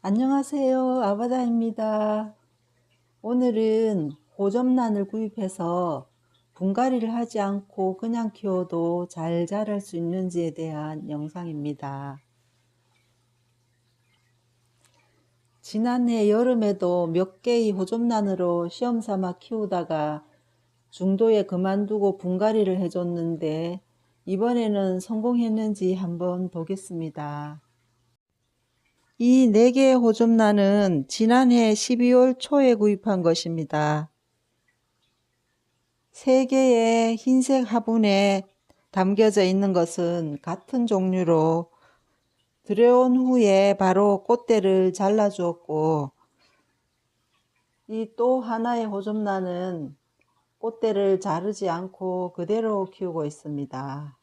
안녕하세요. 아바다입니다. 오늘은 호접란을 구입해서 분갈이를 하지 않고 그냥 키워도 잘 자랄 수 있는지에 대한 영상입니다. 지난해 여름에도 몇 개의 호접란으로 시험삼아 키우다가 중도에 그만두고 분갈이를 해줬는데 이번에는 성공했는지 한번 보겠습니다. 이 4개의 호접란은 지난해 12월 초에 구입한 것입니다. 3개의 흰색 화분에 담겨져 있는 것은 같은 종류로 들여온 후에 바로 꽃대를 잘라 주었고, 이 또 하나의 호접란은 꽃대를 자르지 않고 그대로 키우고 있습니다.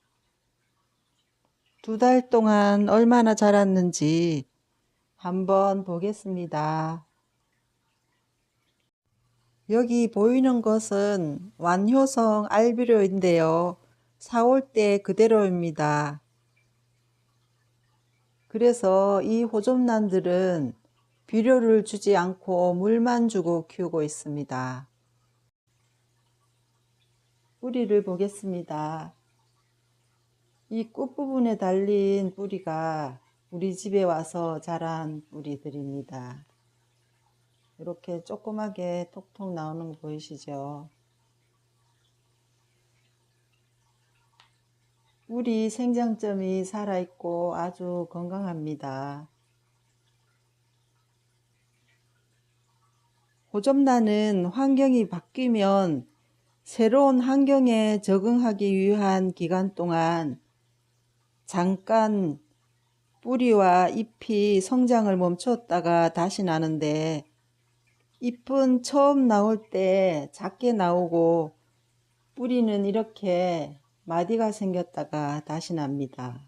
2달 동안 얼마나 자랐는지 한번 보겠습니다. 여기 보이는 것은 완효성 알비료인데요. 4월 때 그대로입니다. 그래서 이 호접란들은 비료를 주지 않고 물만 주고 키우고 있습니다. 뿌리를 보겠습니다. 이 끝부분에 달린 뿌리가 우리 집에 와서 자란 뿌리들입니다. 이렇게 조그맣게 톡톡 나오는 거 보이시죠? 뿌리 생장점이 살아있고 아주 건강합니다. 호접란은 환경이 바뀌면 새로운 환경에 적응하기 위한 기간 동안 잠깐 뿌리와 잎이 성장을 멈췄다가 다시 나는데, 잎은 처음 나올 때 작게 나오고 뿌리는 이렇게 마디가 생겼다가 다시 납니다.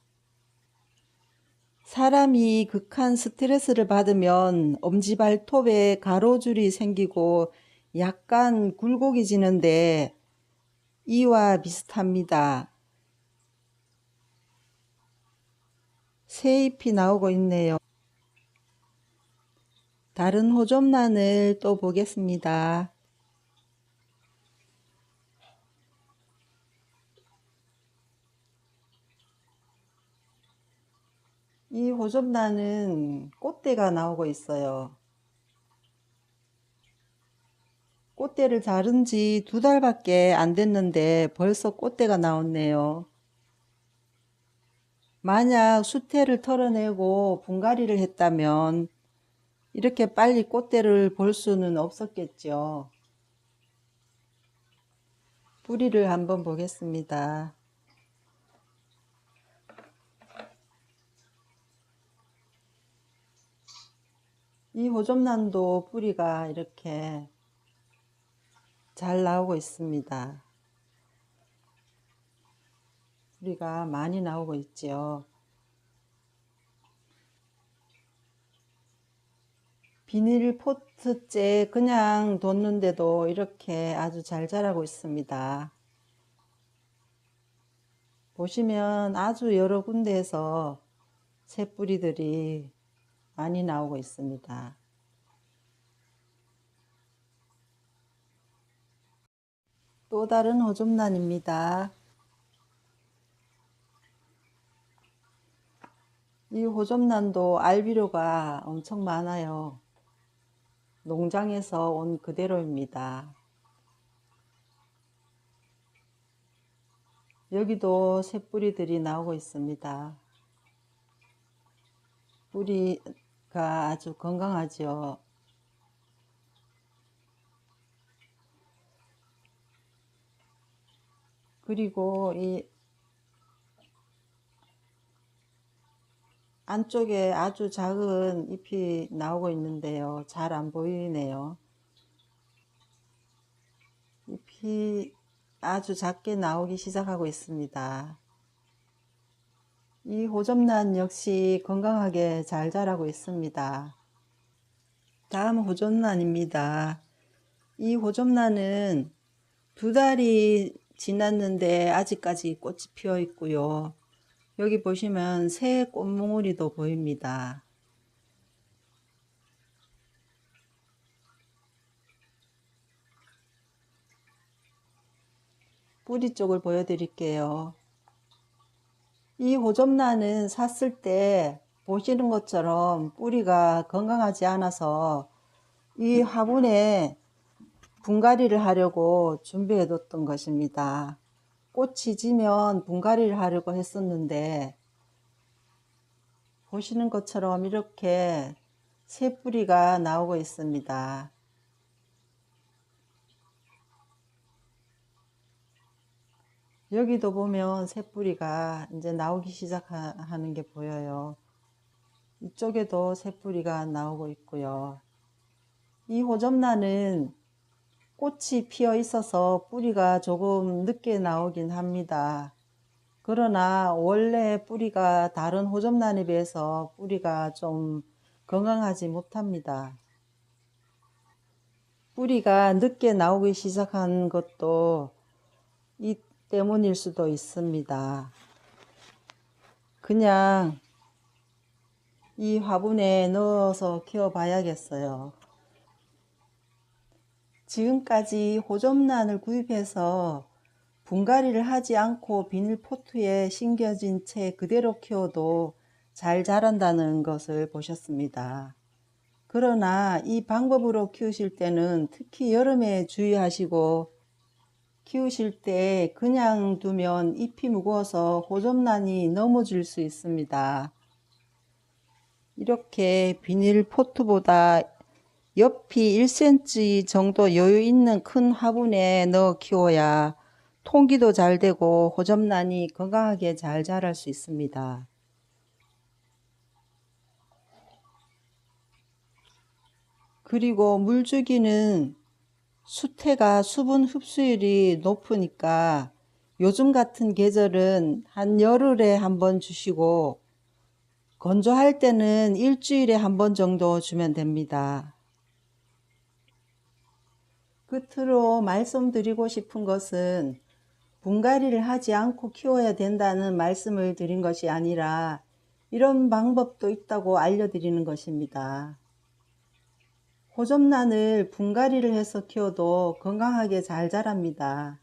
사람이 극한 스트레스를 받으면 엄지발톱에 가로줄이 생기고 약간 굴곡이지는데 이와 비슷합니다. 새 잎이 나오고 있네요. 다른 호접란을 또 보겠습니다. 이 호접란은 꽃대가 나오고 있어요. 꽃대를 자른 지 2달밖에 안 됐는데 벌써 꽃대가 나왔네요. 만약 수태를 털어내고 분갈이를 했다면 이렇게 빨리 꽃대를 볼 수는 없었겠죠. 뿌리를 한번 보겠습니다. 이 호접란도 뿌리가 이렇게 잘 나오고 있습니다. 뿌리가 많이 나오고 있죠. 비닐포트째 그냥 뒀는데도 이렇게 아주 잘 자라고 있습니다. 보시면 아주 여러 군데에서 새뿌리들이 많이 나오고 있습니다. 또 다른 호접란입니다. 이 호접란도 알비료가 엄청 많아요. 농장에서 온 그대로입니다. 여기도 새뿌리들이 나오고 있습니다. 뿌리가 아주 건강하죠. 그리고 이 안쪽에 아주 작은 잎이 나오고 있는데요. 잘 안 보이네요. 잎이 아주 작게 나오기 시작하고 있습니다. 이 호접란 역시 건강하게 잘 자라고 있습니다. 다음 호접란입니다. 이 호접란은 2달이 지났는데 아직까지 꽃이 피어 있고요. 여기 보시면 새 꽃몽우리도 보입니다. 뿌리 쪽을 보여드릴게요. 이 호접란은 샀을 때 보시는 것처럼 뿌리가 건강하지 않아서 이 화분에 분갈이를 하려고 준비해 뒀던 것입니다. 꽃이 지면 분갈이를 하려고 했었는데 보시는 것처럼 이렇게 새 뿌리가 나오고 있습니다. 여기도 보면 새 뿌리가 이제 나오기 시작하는 게 보여요. 이쪽에도 새 뿌리가 나오고 있고요. 이 호접란은 꽃이 피어 있어서 뿌리가 조금 늦게 나오긴 합니다. 그러나 원래 뿌리가 다른 호접란에 비해서 뿌리가 좀 건강하지 못합니다. 뿌리가 늦게 나오기 시작한 것도 이 때문일 수도 있습니다. 그냥 이 화분에 넣어서 키워 봐야겠어요. 지금까지 호접란을 구입해서 분갈이를 하지 않고 비닐포트에 심겨진 채 그대로 키워도 잘 자란다는 것을 보셨습니다. 그러나 이 방법으로 키우실 때는 특히 여름에 주의하시고, 키우실 때 그냥 두면 잎이 무거워서 호접란이 넘어질 수 있습니다. 이렇게 비닐포트보다 옆이 1cm 정도 여유 있는 큰 화분에 넣어 키워야 통기도 잘 되고 호접란이 건강하게 잘 자랄 수 있습니다. 그리고 물주기는 수태가 수분 흡수율이 높으니까 요즘 같은 계절은 한 열흘에 한 번 주시고 건조할 때는 일주일에 한 번 정도 주면 됩니다. 끝으로 말씀드리고 싶은 것은 분갈이를 하지 않고 키워야 된다는 말씀을 드린 것이 아니라 이런 방법도 있다고 알려드리는 것입니다. 호접란을 분갈이를 해서 키워도 건강하게 잘 자랍니다.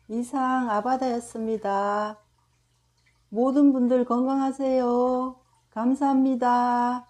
이상 아바다였습니다. 모든 분들 건강하세요. 감사합니다.